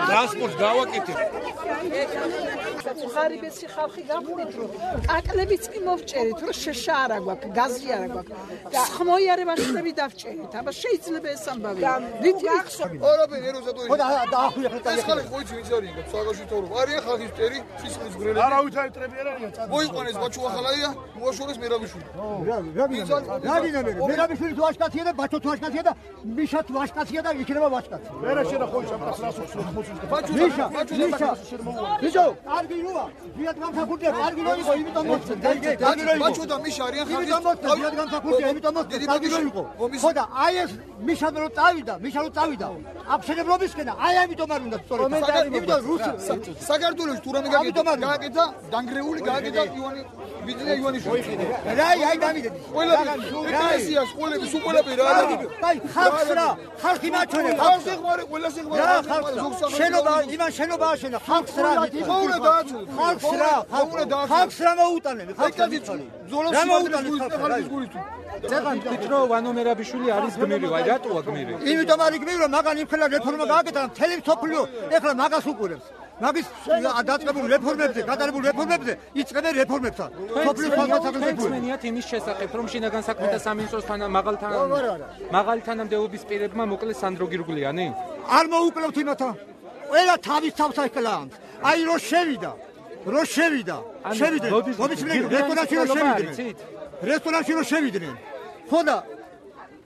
ტრანსპორტს გავაკეთებ. ღარიბესი ხალხი გავხდით, რომ აკლებიც კი მოვჭერით, რომ შეშა არა გვაქვს, გაზი არა გვაქვს. ხმოიარება შევი დავჭერით. აბა შეიძლება ეს ამბავი. რითი არაფერი ეროზადორი. ხო და დაახუია ხეთ. ეს ხალხი ყოიცი ვინც არის? სააგაში თორემ არიან ხალხის მტერი, სისხლის გრელები. არავით აიტრები არიან. მოიყვანეს ბაჩუ ახალაია, მოაშორეს მერაბიშვილი. რა გინდა მერაბიშვილი თუ აშკაცია და ბაჩო თუ აშკაცია და მიშა თუ აშკაცია და იქნება ვაშკაცი. მერე შენა ხო შამპას რასოს მოწვის. მიშა ბიჭო, კარგი როა. ვიად გამსახურდია, კარგი რო იყო, იმიტომ მოწე. ბაჩო და მიშა არიან ხალხის მტერი. ვიად გამსახურდია, იმიტომ მოწე. კარგი რო იყო. ხო და აი ეს მიშა რო წავიდა, აფშენებლობისკენა, აი ამიტომ არ უნდა სწორედ. იმიტომ რუსი საქართველოს თუ რამე გააკეთა, დანგრეული გააკეთა ივანი ბიძინა ივანიშვილი. აი დამიდედი. ეკლესიას, სკოლები, სულ ყველაფერი რა არის? აი ხალხს რა, ხალხი მაჩვენე, ხალხს ეხმარე, ყველას ეხმარე. რა ხალხს? შენობა, იმან შენობა აშენა, ხალხს რა, ხოურა დააჩვენე. ხალხს რა მოუტანენ, ხალხს ზოლოს ხალხის გულით. ზეგან თქვით რომ ვანო მერაბიშვილი არის გმირი, აი რატოა გმირი? იმიტომ არის გმირი, რომ მაგან იმხელა რეფორმა გააკეთა, მთელი მსოფლიო ეხლა მაგას უყურებს. მაგის დაწყებულ რეფორმებზე, გადარებულ რეფორმებზე იწყებენ რეფორმებთან. მსოფლიო სახელმწიფოებს მენიათ იმის შესახებ, რომ შინაგან საქმეთა სამინისტროსთან მაღალთანამდებობის პირებმა მოკლეს სანდრო გირგვლიანი? არ მოუკლევთ იმათა. ყველა თავის თავს აიკლავთ. აი რო შევიდა. რესტორანში რო შევიდნენ. ხო და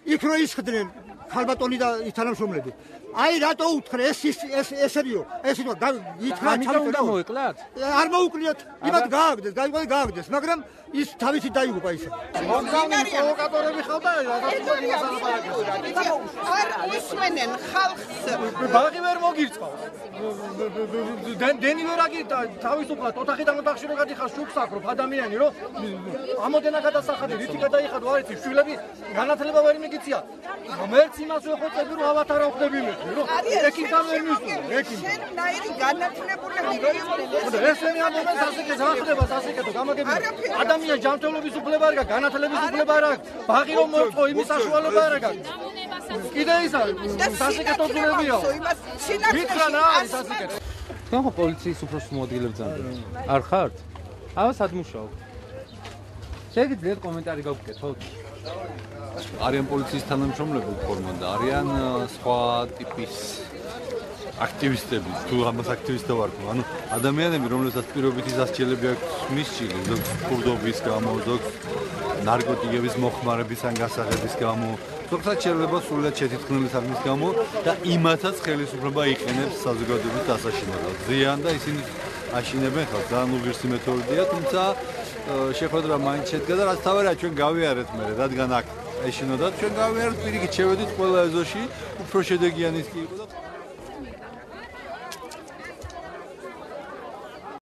იქ რო ისხდნენ ხალბატონი და თანამშრომლები. აი რატო უთხრე ესერიო, ეს იყო ითხრა ჩამოყდა მოეკლათ? არ მოუკვლიათ, იმად გააგდეს, მაგრამ ის თავისი დაიღუპა ისე. მომგავი პროვოკატორები ხავდა, არ უსმენენ ხალხს. ბაღი ვერ მოგირწყავს. დენი ვერ აგიტა თავისუფლად ოთახიდან ოთახში რო გადიხარ შუქს აკროფ ადამიანი რომ ამოდენა გადასახადი რითი გადაიხადო არ იცი შვილები განათლება ვერ მიგიწია. ღმერთს იმას ვეხოცები რომ ავათ არა ხდები მე. ეკიდან ვერ მისული, შენ ნაირი განათლებულები რო იყო. ესენი ამბობენ სასიკეთო, რა ხდება სასიკეთო, გამაგებია. ადამიანს ჯანმრთელობის უფლება არ გაქვს, განათლების უფლება არ აქვს. ბაღი რომ მოწყო, იმის საშუალება არ აქვს. კიდე ის არის, სასიკეთო ძულებია. ვიქრან რა არის სასიკეთო? თქვენ ხო პოლიციის უფროსის მოადგილე ბრძანდება? არ ხართ? აბა სად მუშაობ? შეგიძლიათ კომენტარი გავუკეთოთ? არიან პოლიციის თანამშრომლები ფორმა და არიან სხვა ტიპის აქტივისტები, თუ ამას აქტივისტი ვარ, ანუ ადამიანები, რომლებსაც პირობითი სასჯელები აქვს მისჭილი, ზოგს ფურდობის გამო, ზოგს ნარკოტიკების მოხმარების ან გასაღების გამო, ზოგსაც შეიძლება სრულად შეთითქმული საქმის გამო და იმათაც ხელისუფლება იყენებს საზოგადოების დასაშინებლად. ზიან და ისინი აშინებენ ხალხს, ძალიან უღირსი მეთოდია, თუმცა შეხვედრა მაინც შედგა და რაც თავარია ჩვენ გავიარეთ მე, რადგან აქ ეშინოდათ ჩვენ გავიარეთ პირიქით შევედით ყველა ეზოში, უფრო შედეგიანი კი იყო და